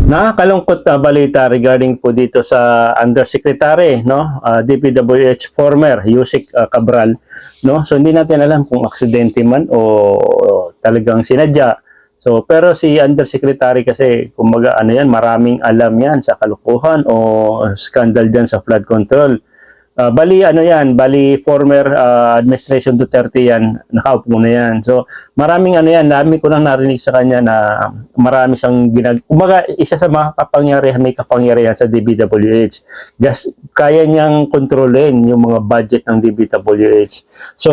Nakakalungkot na balita regarding po dito sa Undersecretary, no? DPWH former Yusek Cabral, no? So hindi natin alam kung aksidente man o talagang sinadya. So pero si Undersecretary kasi kumbaga ano yan, maraming alam yan sa kalukuhan o scandal diyan sa flood control. Bali ano yan, bali former administration Duterte yan, nakaupo na yan. So maraming ano yan, dami ko nang narinig sa kanya na marami siyang kumbaga isa sa mga kapangyarihan, may kapangyarihan sa DPWH. Just kaya niyang kontrolin yung mga budget ng DPWH. So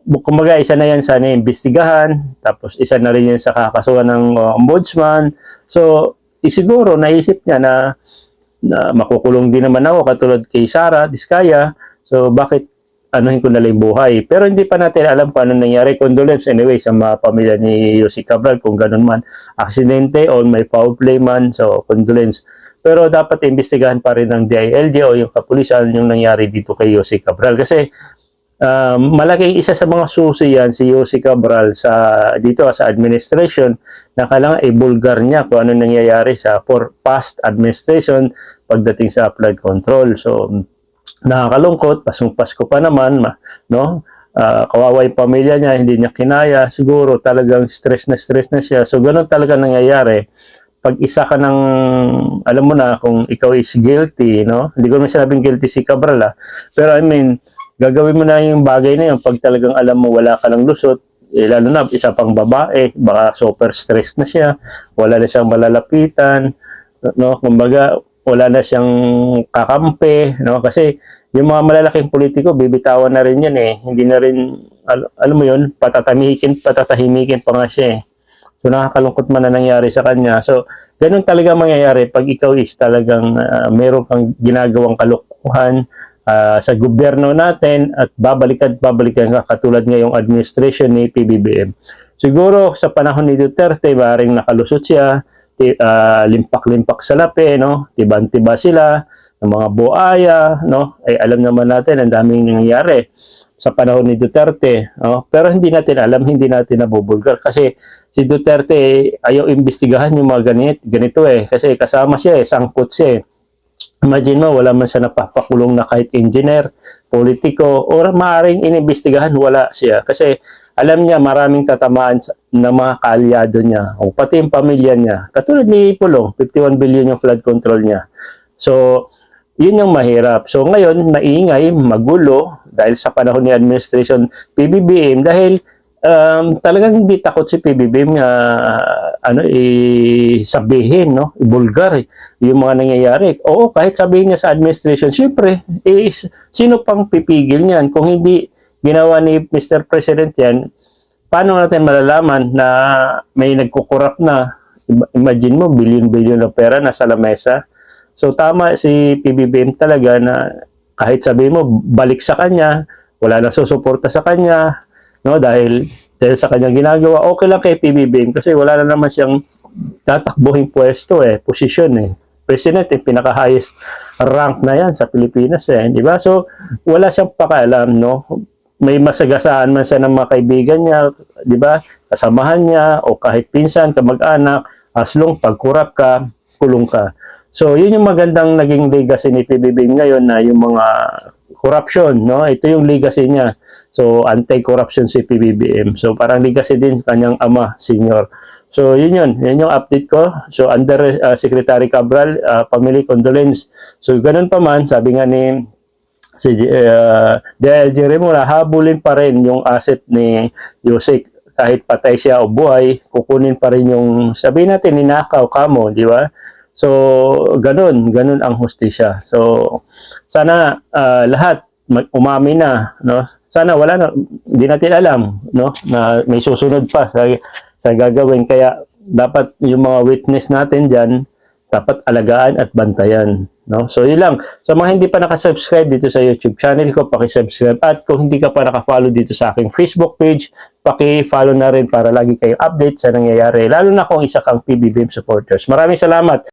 kumbaga isa na yan sa imbestigahan, tapos isa na rin yan sa kakasuhan ng ombudsman. So siguro naisip niya na makukulong din naman ako katulad kay Sara Diskaya. So bakit anuhin ko na lang buhay? Pero hindi pa natin alam paano nangyari. Condolence anyway sa mga pamilya ni Yusek Cabral kung ganun man. Aksidente o may foul play man. So condolence. Pero dapat imbestigahan pa rin ng DILG o yung kapulisan yung nangyari dito kay Yusek Cabral. Kasi malaking isa sa mga susi yan si Yusek Cabral dito sa administration na kailangan i-bulgar niya kung ano nangyayari sa past administration pagdating sa flood control. So nakakalungkot, pasong Pasko pa naman, no? Kawawa yung pamilya niya, hindi niya kinaya, siguro talagang stress na siya. So ganun talaga nangyayari. Pag isa ka ng, alam mo na kung ikaw is guilty, no? Hindi ko naman sinabing guilty si Cabral, pero I mean, gagawin mo na yung bagay na yun pag talagang alam mo wala ka ng lusot, lalo na isa pang babae, baka super stress na siya, wala na siyang malalapitan, no? Kumbaga, wala na siyang kakampi, no? Kasi yung mga malalaking politiko, bibitawan na rin yan eh. Hindi na rin, alam mo yun, patatahimikin pa nga siya eh. So nakakalungkot man na nangyari sa kanya. So ganun talaga mangyayari pag ikaw is talagang meron kang ginagawang kalukuhan sa gobyerno natin at babalikan ka katulad ngayong administration ni PBBM. Siguro sa panahon ni Duterte, maaaring nakalusot siya, limpak-limpak sa lapi, no? Tiban-tiba sila, ng mga buaya, no? Ay alam naman natin ang daming nangyayari sa panahon ni Duterte, no? Pero hindi natin alam, hindi natin nabubulgar kasi si Duterte ayaw imbestigahan yung mga ganito eh kasi kasama siya eh, sangkot siya eh. Imagine mo, wala man siya napapakulong na kahit engineer, politiko, o maaaring inimbestigahan, wala siya. Kasi alam niya maraming tatamaan ng mga kaalyado niya, o pati yung pamilya niya. Katulad ni Pulong, 51 billion yung flood control niya. So, yun yung mahirap. So, ngayon, maingay, magulo, dahil sa panahon ni Administration PBBM, dahil talagang hindi takot si PBBM sabihin, no? Ibulgar yung mga nangyayari. Oo, kahit sabihin niya sa administration, syempre, sino pang pipigil niyan? Kung hindi ginawa ni Mr. President yan, paano natin malalaman na may nagkukurap na? Imagine mo, billion-billion na pera nasa lamesa. So, tama si PBBM talaga na kahit sabihin mo, balik sa kanya, wala na susuporta sa kanya, no, dahil sa kanyang ginagawa, okay lang kay PBBM kasi wala na naman siyang tatakbuhin pwesto eh, posisyon eh. President eh, pinaka-highest rank na yan sa Pilipinas eh, di ba? So, wala siyang pakialam, no? May masagasaan man siya ng mga kaibigan niya, di ba? Kasamahan niya o kahit pinsan, kamag-anak, as long pagkurap ka, kulong ka. So, yun yung magandang naging legacy ni PBBM ngayon na yung mga corruption, no? Ito yung legacy niya. So, anti-corruption si PBBM. So, parang legacy din kanyang ama, senior. So, yun yung update ko. So, under Secretary Cabral, family condolence. So, ganun pa man, sabi nga ni DILG Remula, habulin pa rin yung asset ni Yusek. Kahit patay siya o buhay, kukunin pa rin yung, sabihin natin, ninakaw ka mo, di ba? So, ganun ang hustisya. So, sana lahat umami na, no? Sana wala na, hindi natin alam, no? Na may susunod pa sa gagawin. Kaya dapat yung mga witness natin diyan dapat alagaan at bantayan, no? So, yun lang. Sa mga hindi pa nakasubscribe dito sa YouTube channel ko, paki-subscribe. At kung hindi ka pa nakafollow dito sa aking Facebook page, paki-follow na rin para lagi kayong update sa nangyayari. Lalo na kung isa kang PBBM supporters. Maraming salamat.